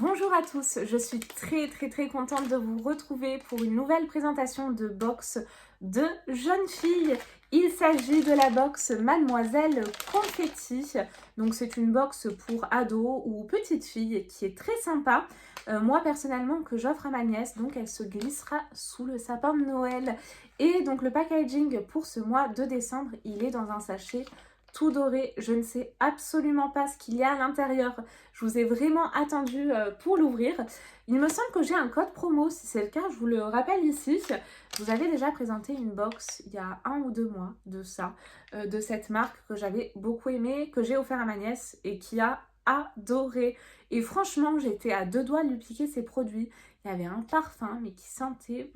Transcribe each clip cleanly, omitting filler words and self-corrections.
Bonjour à tous, je suis très contente de vous retrouver pour une nouvelle présentation de box de jeunes filles. Il s'agit de la box Mademoiselle Confetti. Donc c'est une box pour ados ou petites filles qui est très sympa. Moi personnellement que j'offre à ma nièce, donc elle se glissera sous le sapin de Noël. Et donc le packaging pour ce mois de décembre, il est dans un sachet tout doré. Je ne sais absolument pas ce qu'il y a à l'intérieur. Je vous ai vraiment attendu pour l'ouvrir. Il me semble que j'ai un code promo. Si c'est le cas, je vous le rappelle ici. Je vous avais déjà présenté une box il y a 1 ou 2 mois de ça, de cette marque que j'avais beaucoup aimée, que j'ai offert à ma nièce et qui a adoré. Et franchement, j'étais à 2 doigts de lui piquer ses produits. Il y avait un parfum, mais qui sentait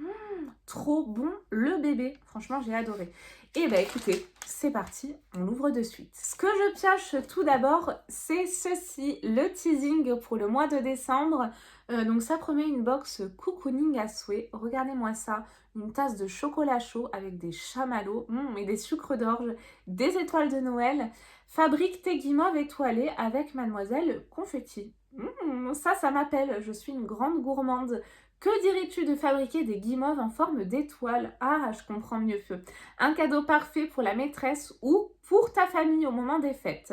trop bon le bébé. Franchement, j'ai adoré. Et bah écoutez, c'est parti, on l'ouvre de suite. Ce que je pioche tout d'abord, c'est ceci, le teasing pour le mois de décembre. Donc ça promet une box cocooning à souhait. Regardez-moi ça, une tasse de chocolat chaud avec des chamallows et des sucres d'orge, des étoiles de Noël. Fabrique tes guimauves étoilés avec Mademoiselle Confetti. Ça m'appelle, je suis une grande gourmande. Que dirais-tu de fabriquer des guimauves en forme d'étoile? Ah, je comprends mieux. Un cadeau parfait pour la maîtresse ou pour ta famille au moment des fêtes.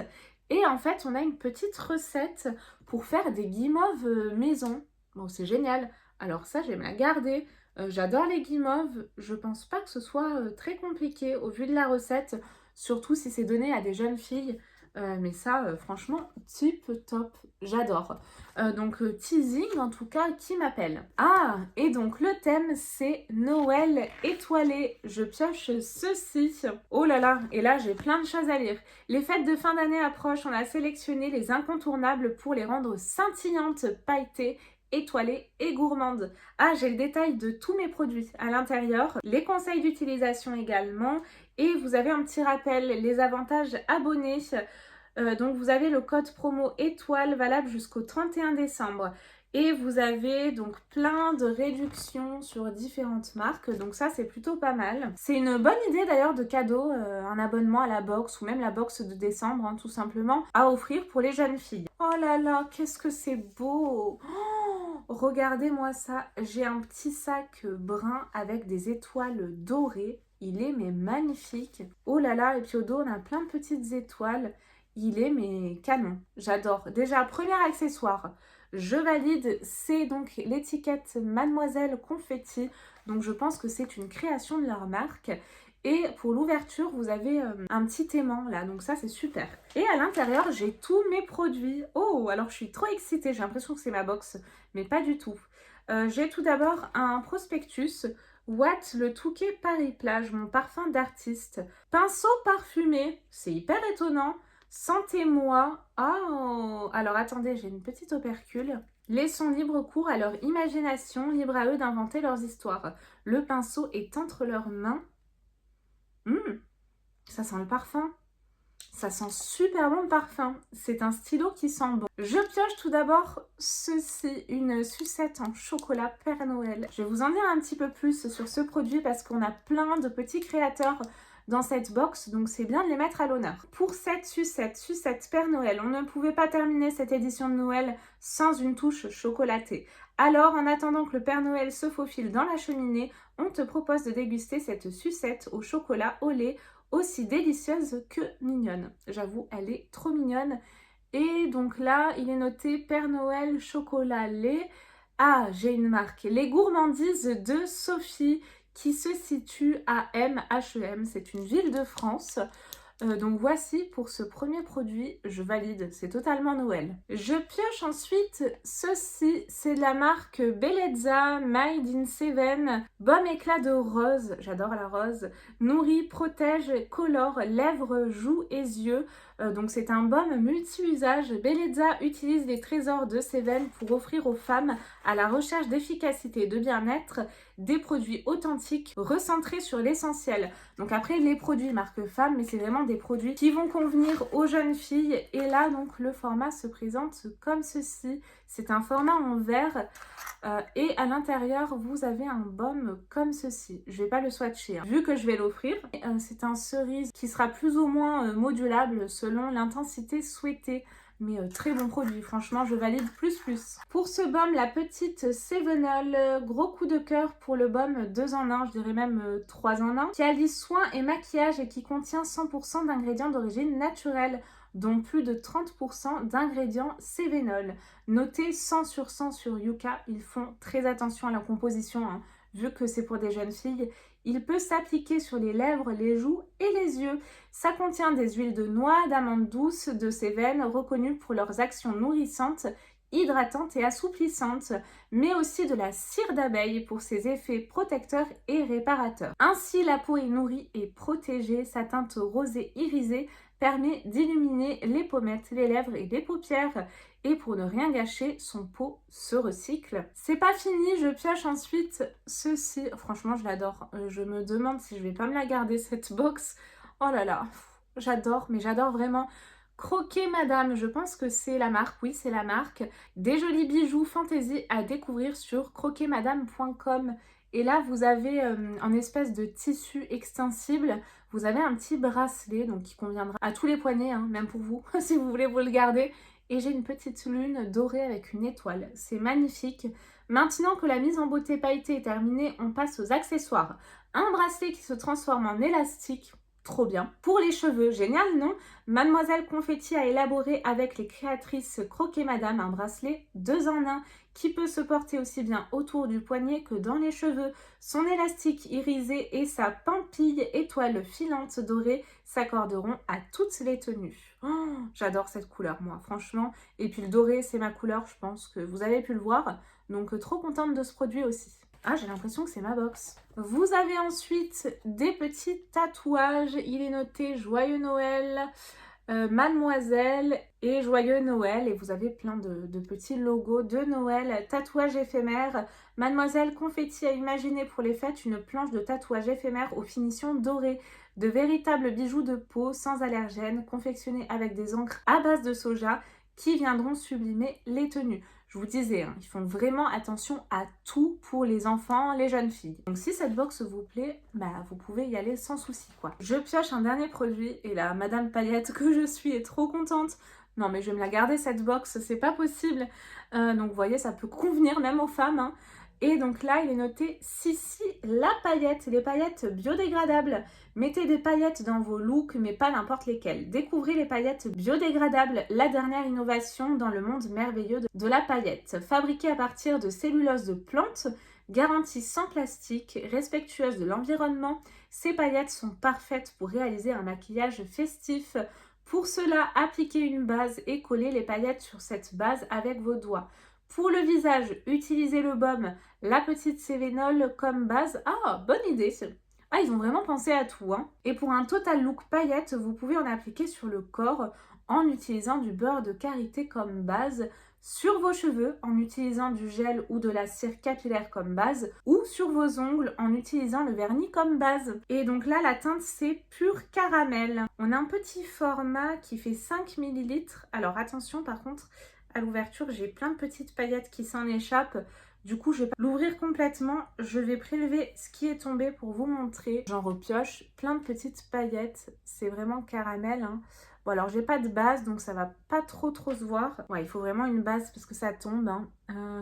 Et en fait, on a une petite recette pour faire des guimauves maison. Bon, c'est génial. Alors ça, je vais me la garder. J'adore les guimauves. Je pense pas que ce soit très compliqué au vu de la recette, surtout si c'est donné à des jeunes filles. Mais ça, franchement, tip top, j'adore. Teasing en tout cas qui m'appelle. Ah, et donc le thème c'est Noël étoilé. Je pioche ceci. Oh là là, et là j'ai plein de choses à lire. Les fêtes de fin d'année approchent, on a sélectionné les incontournables pour les rendre scintillantes, pailletées, étoilées et gourmandes. Ah, j'ai le détail de tous mes produits à l'intérieur, les conseils d'utilisation également, et vous avez un petit rappel, les avantages abonnés. Donc vous avez le code promo étoile valable jusqu'au 31 décembre. Et vous avez donc plein de réductions sur différentes marques. Donc ça, c'est plutôt pas mal. C'est une bonne idée d'ailleurs de cadeau, un abonnement à la box ou même la box de décembre, tout simplement, à offrir pour les jeunes filles. Oh là là, qu'est-ce que c'est beau! Regardez-moi ça. J'ai un petit sac brun avec des étoiles dorées. Il est mais magnifique. Oh là là, et puis au dos, on a plein de petites étoiles. Il est mais canon, j'adore. Déjà, premier accessoire, je valide, c'est donc l'étiquette Mademoiselle Confetti. Donc je pense que c'est une création de leur marque. Et pour l'ouverture, vous avez un petit aimant là, donc ça c'est super. Et à l'intérieur, j'ai tous mes produits. Oh, alors je suis trop excitée, j'ai l'impression que c'est ma box, mais pas du tout. J'ai tout d'abord un prospectus. Watt le Touquet Paris Plage, mon parfum d'artiste. Pinceau parfumé, c'est hyper étonnant. Sentez-moi. Oh, alors attendez, j'ai une petite opercule. Laissons libre cours à leur imagination, libre à eux d'inventer leurs histoires. Le pinceau est entre leurs mains. Ça sent le parfum. Ça sent super bon le parfum. C'est un stylo qui sent bon. Je pioche tout d'abord ceci, une sucette en chocolat Père Noël. Je vais vous en dire un petit peu plus sur ce produit parce qu'on a plein de petits créateurs dans cette box, donc c'est bien de les mettre à l'honneur. Pour cette sucette Père Noël, on ne pouvait pas terminer cette édition de Noël sans une touche chocolatée. Alors, en attendant que le Père Noël se faufile dans la cheminée, on te propose de déguster cette sucette au chocolat au lait, aussi délicieuse que mignonne. J'avoue, elle est trop mignonne. Et donc là, il est noté Père Noël chocolat lait. Ah, j'ai une marque. Les gourmandises de Sophie qui se situe à Hem. C'est une ville de France. Donc voici pour ce premier produit, je valide, c'est totalement Noël. Je pioche ensuite ceci, c'est de la marque Bellezza Made in Seven, baume éclat de rose, j'adore la rose, nourrit, protège, colore, lèvres, joues et yeux. Donc c'est un baume multi-usage. Bellezza utilise les trésors de Seven pour offrir aux femmes à la recherche d'efficacité et de bien-être des produits authentiques recentrés sur l'essentiel. Donc après les produits marque femme, mais c'est vraiment des produits qui vont convenir aux jeunes filles. Et là donc le format se présente comme ceci. C'est un format en verre et à l'intérieur vous avez un baume comme ceci. Je vais pas le swatcher vu que je vais l'offrir. C'est un cerise qui sera plus ou moins modulable selon l'intensité souhaitée. Mais très bon produit, franchement je valide plus. Pour ce baume, la petite Cévenol, gros coup de cœur pour le baume 2 en 1, je dirais même 3 en 1, qui allie soins et maquillage et qui contient 100% d'ingrédients d'origine naturelle, dont plus de 30% d'ingrédients Cévenol. Notez 100 sur 100 sur Yuka, ils font très attention à la composition, hein, vu que c'est pour des jeunes filles. Il peut s'appliquer sur les lèvres, les joues et les yeux. Ça contient des huiles de noix, d'amandes douces, de cévennes, reconnues pour leurs actions nourrissantes, hydratantes et assouplissantes, mais aussi de la cire d'abeille pour ses effets protecteurs et réparateurs. Ainsi, la peau est nourrie et protégée. Sa teinte rosée irisée permet d'illuminer les pommettes, les lèvres et les paupières. Et pour ne rien gâcher, son pot se recycle. C'est pas fini, je pioche ensuite ceci. Franchement, je l'adore. Je me demande si je vais pas me la garder, cette box. Oh là là, j'adore, mais j'adore vraiment. Croquet Madame, je pense que c'est la marque, oui c'est la marque. Des jolis bijoux fantaisie à découvrir sur croquetmadame.com. Et là, vous avez un espèce de tissu extensible. Vous avez un petit bracelet, donc qui conviendra à tous les poignets, hein, même pour vous, si vous voulez vous le garder. Et j'ai une petite lune dorée avec une étoile. C'est magnifique. Maintenant que la mise en beauté pailletée est terminée, on passe aux accessoires. Un bracelet qui se transforme en élastique. Trop bien. Pour les cheveux, génial, non? Mademoiselle Confetti a élaboré avec les créatrices Croquet Madame un bracelet 2 en 1 qui peut se porter aussi bien autour du poignet que dans les cheveux. Son élastique irisé et sa pampille étoile filante dorée s'accorderont à toutes les tenues. Oh, j'adore cette couleur, moi, franchement. Et puis le doré, c'est ma couleur, je pense que vous avez pu le voir. Donc trop contente de ce produit aussi. Ah, j'ai l'impression que c'est ma box. Vous avez ensuite des petits tatouages. Il est noté Joyeux Noël, Mademoiselle et Joyeux Noël. Et vous avez plein de petits logos de Noël. Tatouage éphémère. Mademoiselle Confetti a imaginé pour les fêtes une planche de tatouage éphémère aux finitions dorées. De véritables bijoux de peau sans allergènes, confectionnés avec des encres à base de soja qui viendront sublimer les tenues. Je vous disais, hein, ils font vraiment attention à tout pour les enfants, les jeunes filles. Donc si cette box vous plaît, bah, vous pouvez y aller sans souci, quoi. Je pioche un dernier produit et là, Madame Paillette que je suis est trop contente. Non mais je vais me la garder cette box, c'est pas possible. Donc vous voyez, ça peut convenir même aux femmes, hein. Et donc là, il est noté Sissi la paillette, les paillettes biodégradables. Mettez des paillettes dans vos looks, mais pas n'importe lesquelles. Découvrez les paillettes biodégradables, la dernière innovation dans le monde merveilleux de la paillette. Fabriquée à partir de cellulose de plantes, garantie sans plastique, respectueuse de l'environnement, ces paillettes sont parfaites pour réaliser un maquillage festif. Pour cela, appliquez une base et collez les paillettes sur cette base avec vos doigts. Pour le visage, utilisez le baume, la petite Cévenol comme base. Ah, bonne idée! Ah, ils ont vraiment pensé à tout, hein. Et pour un total look paillettes, vous pouvez en appliquer sur le corps en utilisant du beurre de karité comme base, sur vos cheveux en utilisant du gel ou de la cire capillaire comme base, ou sur vos ongles en utilisant le vernis comme base. Et donc là, la teinte, c'est pur caramel. On a un petit format qui fait 5 ml. Alors attention, par contre, à l'ouverture, j'ai plein de petites paillettes qui s'en échappent. Du coup, je vais pas l'ouvrir complètement. Je vais prélever ce qui est tombé pour vous montrer. J'en repioche plein de petites paillettes. C'est vraiment caramel, hein. Bon, alors j'ai pas de base, donc ça va pas trop se voir. Ouais, il faut vraiment une base parce que ça tombe, hein.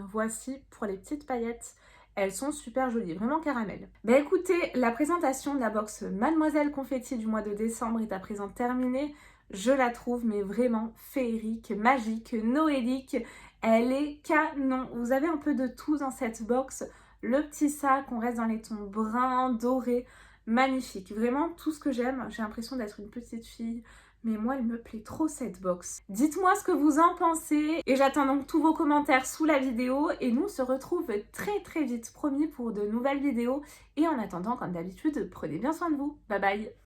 Voici pour les petites paillettes. Elles sont super jolies, vraiment caramel. Bah écoutez, la présentation de la box Mademoiselle Confetti du mois de décembre est à présent terminée. Je la trouve mais vraiment féerique, magique, noélique. Elle est canon. Vous avez un peu de tout dans cette box. Le petit sac, on reste dans les tons bruns, dorés. Magnifique. Vraiment tout ce que j'aime. J'ai l'impression d'être une petite fille. Mais moi, elle me plaît trop cette box. Dites-moi ce que vous en pensez. Et j'attends donc tous vos commentaires sous la vidéo. Et nous, on se retrouve très vite, promis, pour de nouvelles vidéos. Et en attendant, comme d'habitude, prenez bien soin de vous. Bye bye.